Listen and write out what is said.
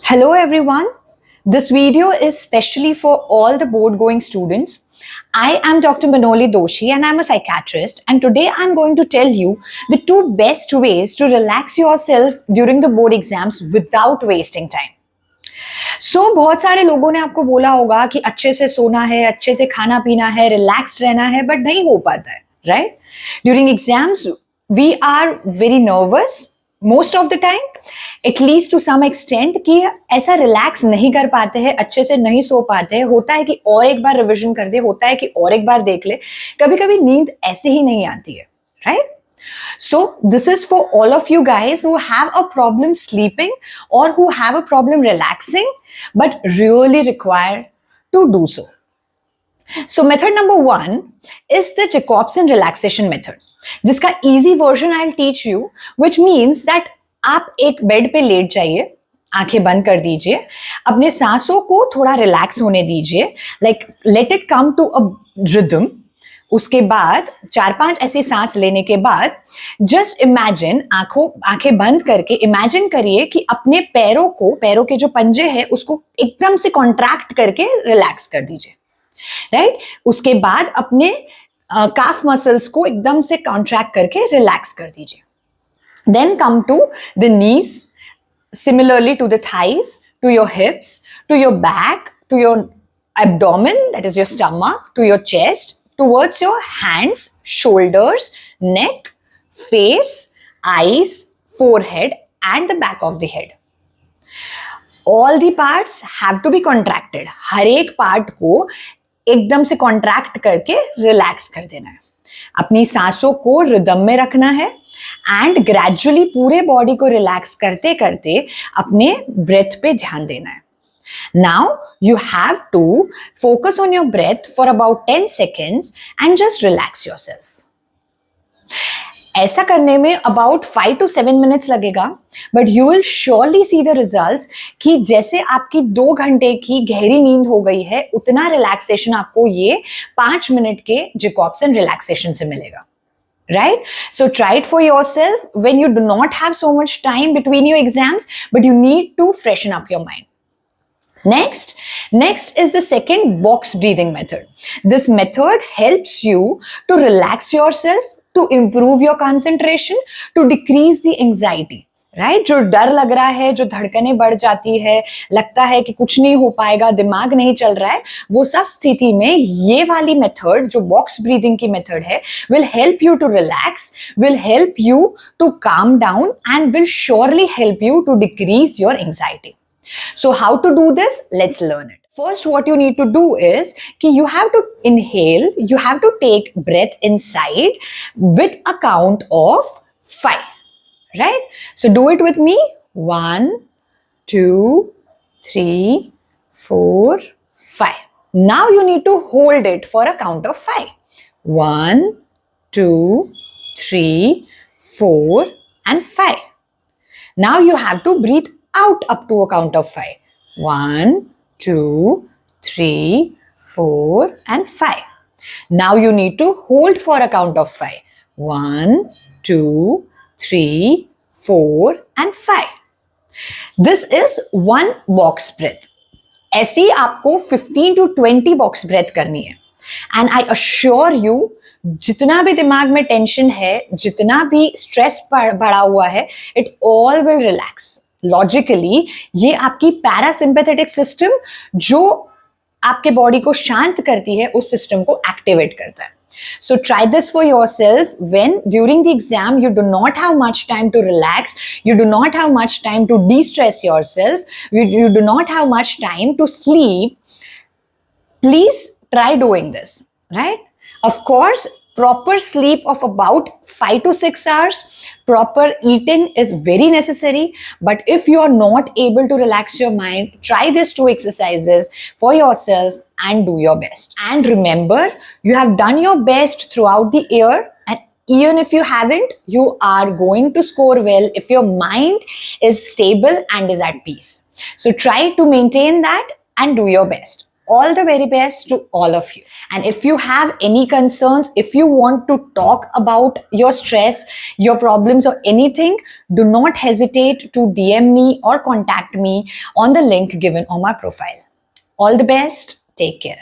Hello everyone. This video is specially for all the board going students. I am Dr. Manoli Doshi and I'm a psychiatrist, and today I'm going to tell you the two best ways to relax yourself during the board exams without wasting time. बहुत सारे लोगों ने आपको बोला होगा कि अच्छे से सोना है, अच्छे से खाना पीना है, रिलैक्स्ड रहना है, बट नहीं हो पाता है, right? During exams we are very nervous most of the time, at least to some extent, कि ऐसा रिलैक्स नहीं कर पाते हैं, अच्छे से नहीं सो पाते हैं, होता है कि और एक बार रिविजन कर दे, होता है कि और एक बार देख ले, कभी कभी नींद ऐसे ही नहीं आती है, right? So this is for all of you guys who have a problem sleeping or who have a problem relaxing but really require to do so. So method number 1 is the Jacobson relaxation method, जिसका easy version I'll teach you, which means that आप एक bed पे late जाइए, आंखें बंद कर दीजिए, अपने सांसों को थोड़ा रिलैक्स होने दीजिए, like let it come to a rhythm. उसके बाद 4-5 ऐसी सांस लेने के बाद जस्ट इमेजिन, आंखें बंद करके इमेजिन करिए कि अपने पैरों के जो पंजे हैं उसको एकदम से कॉन्ट्रैक्ट करके रिलैक्स कर दीजिए, राइट? उसके बाद अपने काफ मसल्स को एकदम से कॉन्ट्रैक्ट करके रिलैक्स कर दीजिए. Then come to the knees, similarly to the thighs, to your hips, to your back, to your abdomen, that is your stomach, to your chest, towards your hands, shoulders, neck, face, eyes, forehead, and the back of the head. All the parts have to be contracted. हर एक part को एकदम से contract करके relax कर देना है. अपनी सांसों को रिदम में रखना है एंड ग्रेजुअली पूरे बॉडी को रिलैक्स करते करते अपने ब्रेथ पे ध्यान देना है. Now you have to focus on your breath for about 10 seconds and just relax yourself. ऐसा करने में about 5 to 7 minutes लगेगा, but you will surely see the results कि जैसे आपकी 2 घंटे की गहरी नींद हो गई है, उतना रिलैक्सेशन आपको ये 5 मिनट के Jacobson रिलैक्सेशन से मिलेगा. Right? So try it for yourself when you do not have so much time between your exams, but you need to freshen up your mind. Next is the second box breathing method. This method helps you to relax yourself, to improve your concentration, to decrease the anxiety. Right? जो डर लग रहा है, जो धड़कनें बढ़ जाती है, लगता है कि कुछ नहीं हो पाएगा, दिमाग नहीं चल रहा है, वो सब स्थिति में ये वाली मेथड जो बॉक्स ब्रीदिंग की मेथड है will help you to relax, will help you to calm down and will surely help you to decrease your anxiety. So how to do this? Let's learn it. First, what you need to do is कि you have to inhale, you have to take breath inside with a count of 5, right? So do it with me. 1, 2, 3, 4, 5. Now you need to hold it for a count of 5. 1, 2, 3, 4, and 5. Now you have to breathe out up to a count of 5. 1, 2, 3, 4, and 5. Now you need to hold for a count of 5. 1, 2, 3, 4, and 5. This is one box breath. ऐसी आपको 15 to 20 box breath करनी है. And I assure you, जितना भी दिमाग में tension है, जितना भी स्ट्रेस बढ़ा हुआ है, it all will relax. Logically ये आपकी पैरासिम्पैथेटिक सिस्टम जो आपके बॉडी को शांत करती है, उस सिस्टम को एक्टिवेट करता है. So try this for yourself when during the exam you do not have much time to relax, you do not have much time to de-stress yourself, you do not have much time to sleep. Please try doing this, right? Of course, proper sleep of about 5 to 6 hours, proper eating is very necessary, but if you are not able to relax your mind, try these 2 exercises for yourself and do your best. And remember, you have done your best throughout the year, and even if you haven't, you are going to score well if your mind is stable and is at peace. So try to maintain that and do your best. all the very best to all of you. And if you have any concerns, if you want to talk about your stress, your problems, or anything, do not hesitate to DM me or contact me on the link given on my profile. All the best. Take care.